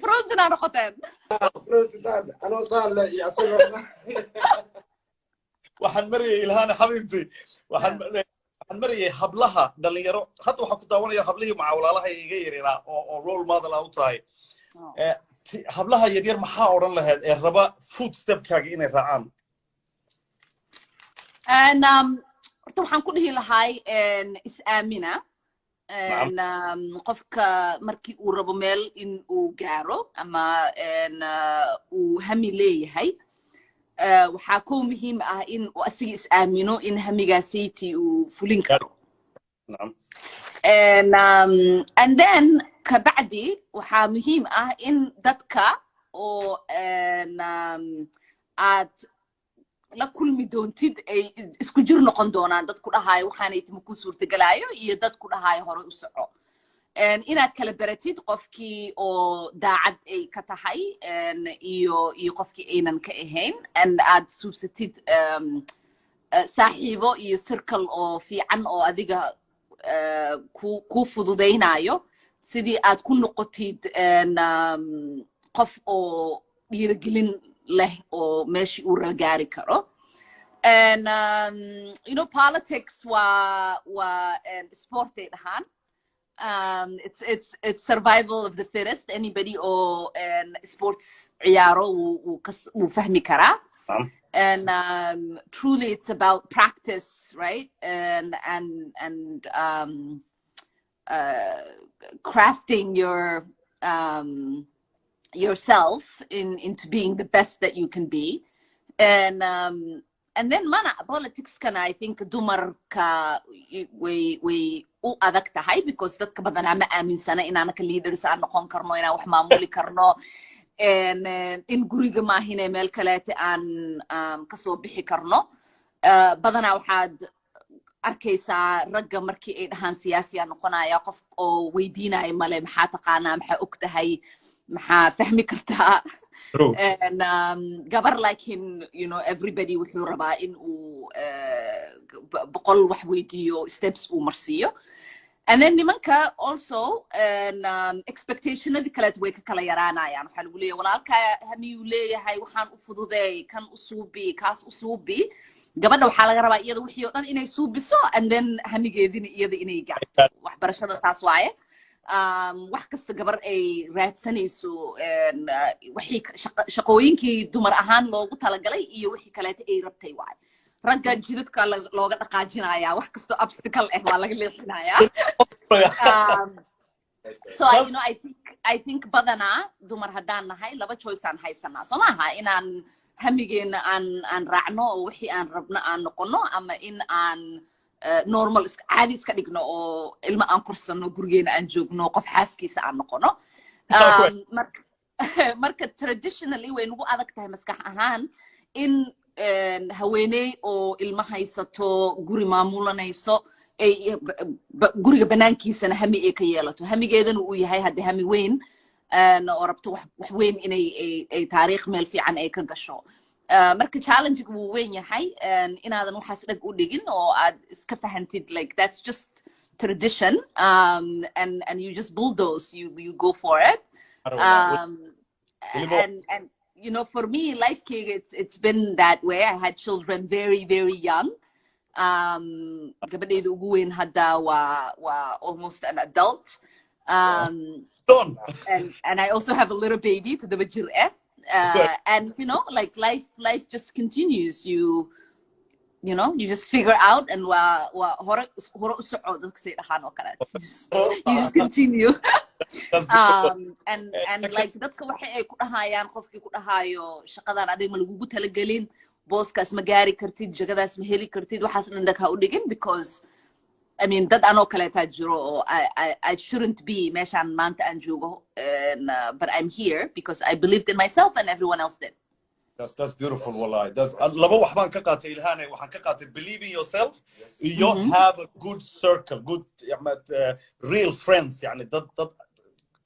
frozen أنا قتاد frozen أنا طالع يا سلام waxaan mariyay ilhaan xabiibti waxaan mariyay hablaha dhalinyaro hadda waxaan ku daawanaya hablihii macawlaalaha iga yaryara oo role model u tahay hablaha yaryar maxaa oran lahayd ee raba footstepkaaga inay raacaan horta waxaan ku dhihi lahay is aamina qofka markii uu rabo meel in uu gaaro ama uu hami leeyahay waxaa ko muhiim ah in uu asiga is aamino in hamigaasiti uu fulin karo and then kabacdi waxaa muhiim ah in dadka oo aad la kulmi doontid ay isku jir noqon doonaan dad ku dhahayo waxaanay timo ku suurtagalaayo iyo dad ku dhahayo hore u soco inaad kala baratid qofkii oo daacad ay ka tahay iyo qofkii aynan ka ahayn aad suubsatid saaxiibo iyo circle oo fiican oo adiga ku fududaynayo sidii aad ku noqotid qof oo dhiirigelin leh oo meeshii uu raba gaari karo you know politics waa sport ay dhahaan it's survival of the fittest anybody or sports ciyaaro wuu fahmi karaa and truly it's about practice right and crafting yourself into being the best that you can be and then mana politics can I think dumarka way u adag tahay because dadka badan ama aaminsana inaana ka leaders aan noqon karno inaan wax maamuli karno in guriga maahine meel kaleete aan ka soo bixi karno badanaa waxaad arkaysaa ragga markii ay dhahaan siyaasi aan noqonaya qof oo weydiinaya male maxaa taqaanaa maxaa og tahay maxaa fahmi kartaa and gabar laakiin you know everybody wuxuu rabaa in uu boqol wax weydiiyo steps uu marsiiyo and then nimanka also expectationadii kaleet way ka kala yaraanayaan waxaa lagu leeyahay walaalka hamiyuu leeyahay waxaan u fududeey kan u suubi kaas u suubi gabadha waxaa laga rabaa iyada wixii oo dhan inay suubiso and then hamigeedina iyada inay gaarto waxbarashada taas waaye wax kasta gabar ay raadsanayso wixii shaqooyinkii dumar ahaan loogu talagalay iyo wixii kaleeta ay rabtay waaye ragga jidadka looga dhaqaajinayaa wax kastoo obstacle ah waa laga leexinayaa so you know I think badanaa dumar haddaan nahay laba choice aan haysanaa soo maaha inaan hamigeena aan raacno oo wixii aan rabno aan noqono ama in aan normal caadi iska dhigno oo ilmo aan korsano gurigeena aan joogno qof xaaskiisa aan noqono marka traditionally way nagu adag tahay maskax ahaan in haweeney oo ilmo haysato guri maamulanayso ay guriga banaankiisana hami ay ka yeelato hamigeedana uu yahay hadde hami weyn oo rabto wax weyn inay taariikh meel fiican ay ka gasho marka challenge wuu weyn yahay inaadan waxaas dhag u dhigin oo aad iska fahantid like that's just tradition and you just bulldoze you go for it and you know for me life it's been that way I had children very very young gabadhayda ugu weyn hadda waa almost an adult and I also have a little baby to the jir and you know like life just continues you know you just figure out and hore u soco dadka say dhahaan oo kale you just continue and like dadka waxa ay ku dhahayaan qofkii ku dhahayo shaqadan aday ma lagugu talagelin booskaas ma gaari kartid jagadaas ma heli kartid waxaas dhan dadka u dhigin because I mean dad anoo kaleetaa jiro oo I shouldn't be meeshaan maanta aan joogo but I'm here because I believed in myself and everyone else did. That's beautiful wallahi. That's laba wax baan ka qaatay Ilhaan waxaan ka qaatay believe in yourself you have a good circle good real friends يعني dad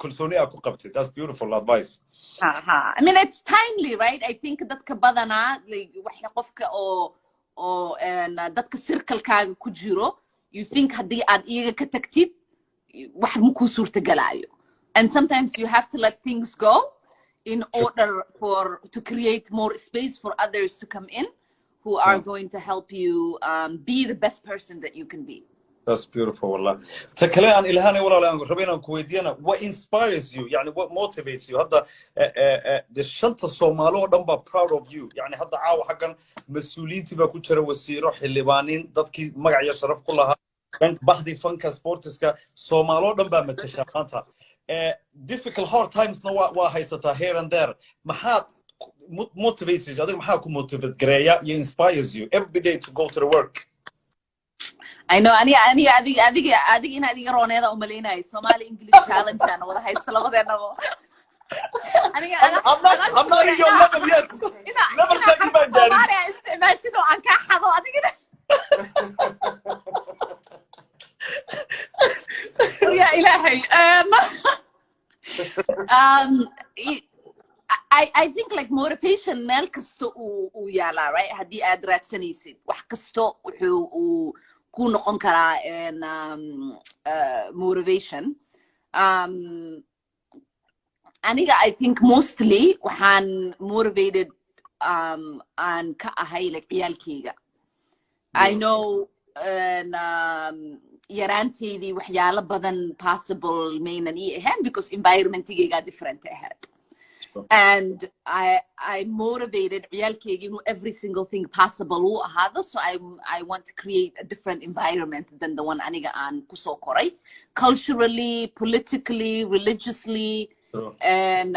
kalsooni aad ku qabtid. That's beautiful advice. I mean it's timely right I think dadka badanaa waxa qofka oo dadka circle-kaaga ku jiro you think haddii aad iyaga ka tagtid wax ma ku suurtagalaayo And sometimes you have to let things go in order to create more space for others to come in who are going to help you be the best person that you can be. That's beautiful, والله. تكلم عن إلهاني ولا لا ربنا كويدينا. What inspires you? يعني what motivates you? هذا the شنطة الصومالو دم proud of you. يعني هذا عاو حقا مسؤولين تبى كتير وسيرو حلبانين ضدك مقع يشرف كلها. دنك بحدي فنك سبورتس كا صومالو دم متشافنتها. Difficult hard times نوا وهيستا here and there. محات motivates you. هذا محات كم motivate جريا inspires you every day to go to the work. I know. أدي إن هذه رونيدا أملينا Somali English challenge أنا وده هاي السلام ده أنا I'm not in your level yet. Level that you might get. Somali استعمال شنو عن كحضو أدي كده. يا إلهي. I think like motivation مال كستو ويالا right هدي أدرات سنيسيد وحكستو كون قنكرة in motivation. I think mostly وحن motivated عن كأهاي like عيالكيغا. I know يرانتي دي وحيالا بدن possible مينا إيهان because environment تيجا different إيهان. And I motivated عيالكي every single thing possible so I want to create a different environment than the one aniga an kuso koray culturally, politically, religiously, and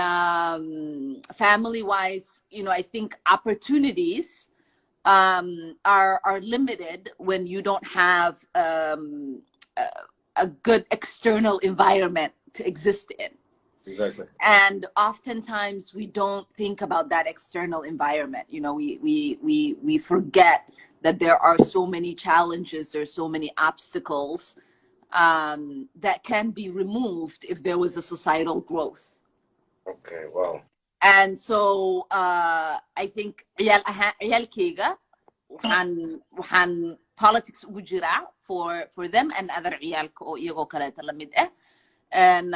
family wise. I think opportunities are limited when you don't have a good external environment to exist in. Exactly. And oftentimes we don't think about that external environment. We forget that there are so many challenges, there's so many obstacles that can be removed if there was a societal growth. Okay, wow. And so I think عيال كيغا وحن politics وجرا for them and other عيال يغو كلاتا لمد and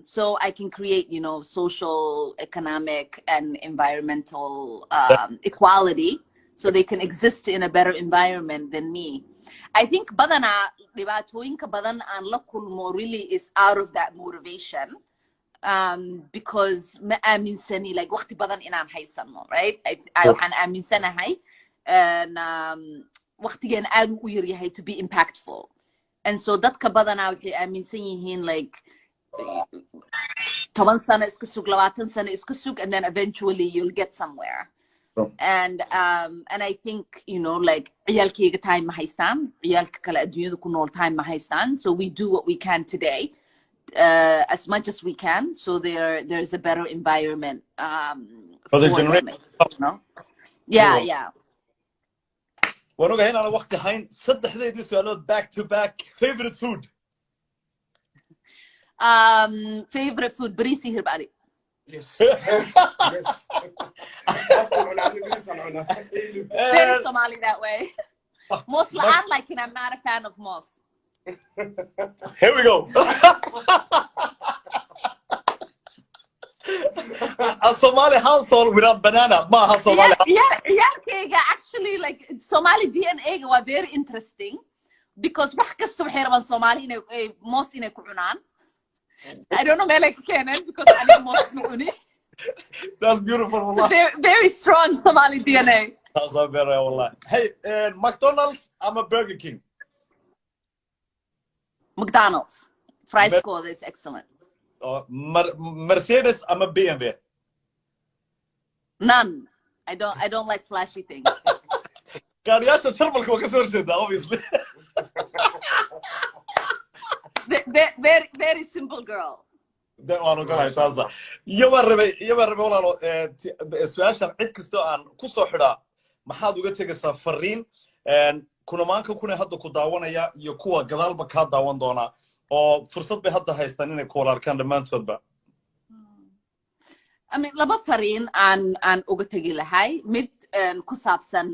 so I can create social, economic, and environmental equality so they can exist in a better environment than me. I think badana dhibaatooyinka badan aan la kulmo really is out of that motivation because ma aaminsani like waqti badan inaan haysano, right? I waxaan aaminsanahay waqtigan aad u yar yahay to be impactful. And so dadka badana waxay aaminsan yihiin like 10 sano iska sug 20 sano iska sug and then eventually you'll get somewhere. And I think like ciyaalkayga time ma haystaan ciyaalka kale adduunyada ku nool time ma haystaan, so we do what we can today as much as we can so there's a better environment for the generation. Yeah. وانا هنا على وقت حين صدحدي سؤالات back to back. Favorite food? Favorite food بريسي هربالي. Yes. Very Somali that way. Moss I'm like I'm not a fan of moss. Here we go. A Somali household without banana. Ma Somali. Yeah. Actually, like Somali DNA was very interesting because wax kasta waxay rabaan Somali inay moss inay ku cunaan. I don't know like Kenan because I mean moss ma cuni. That's beautiful. So very strong Somali DNA. That's very wallah. Hey, McDonald's, I'm a Burger King. McDonald's. Fries score is excellent. Mercedes, I'm a BMW. None. I don't like flashy things. Gaariyaasha turbalka waa ka soo horjeeda obviously. Very simple girl. ده waanu galay taasa. Yaba rabay walaalo su'aashan cid kasto aan ku soo xidhaa maxaad uga tegaysaa fariin kuna maanka kuna hadda ku daawanaya iyo kuwa gadaalba ka daawan doona oo fursad bay hadda haystaan inay ku arkaan dhamaantoodba. I mean laba fariin aan uga tagi lahay mid ku saabsan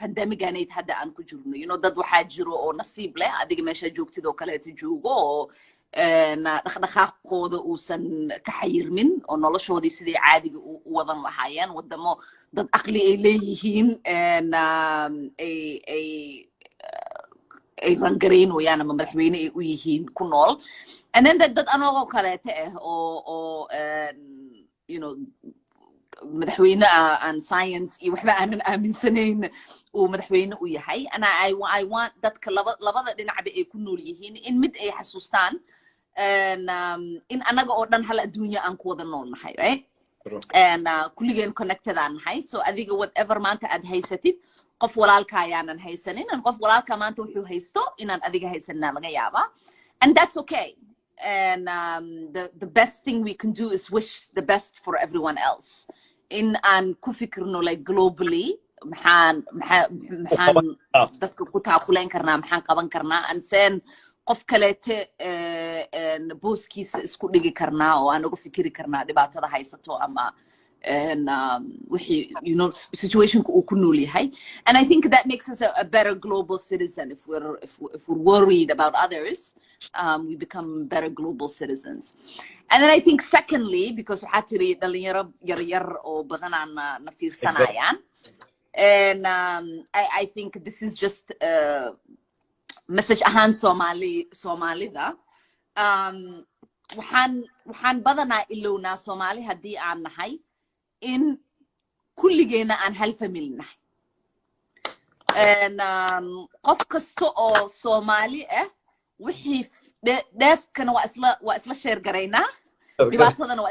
pandemic-aneyd hadda aan ku jirno dad waxaa jiro oo nasiib leh adiga meesha joogtid oo kaleeto joogo oo dhaqdhaqaaqooda uusan ka xayirmin oo noloshoodii sidii caadiga u wadan lahaayeen wadamo dad aqli ay leeyihiin ay rangareynayaan ama madaxweyne ay u yihiin ku nool and then dad anagoo kaleete oo you know madaxweyne aan science iyo waxba aanan aaminsanayn uu madaxweyne u yahay and I want dadka labada dhinacba ay ku nool yihiin in mid ay xasuustaan in anaga oo dhan hal adduunya aan ku wada nool nahay right and kulligeen connected aan nahay so adiga whatever maanta aad haysatid qof walaalka ayaanan haysanin and qof walaalka maanta wuxuu haysto inaan adiga haysanina laga yaabaa and that's okay and the best thing we can do is wish the best for everyone else in aan ku fikirno like globally maxaan dadka ku taakulayn karnaa maxaan qaban karnaa and sen qof kaleete booskiisa isku dhigi karnaa oo aan uga fikiri karnaa dhibaatada haysato ama wixii you know situationka uu ku nool yahay and I think that makes us a better global citizen if we're worried about others we become better global citizens and then I think secondly because waxaa tiri dhalinyaro yaryar oo badan aan na fiirsanayaan and I think this is just message ahaan Soomaalida waxaan badanaa ilownaa Soomaali haddii aan nahay in kulligeena aan hal family nahay and qof kasta oo Soomaali ah wixii dheefkana waa isla share garaynaa dhibaatadana waa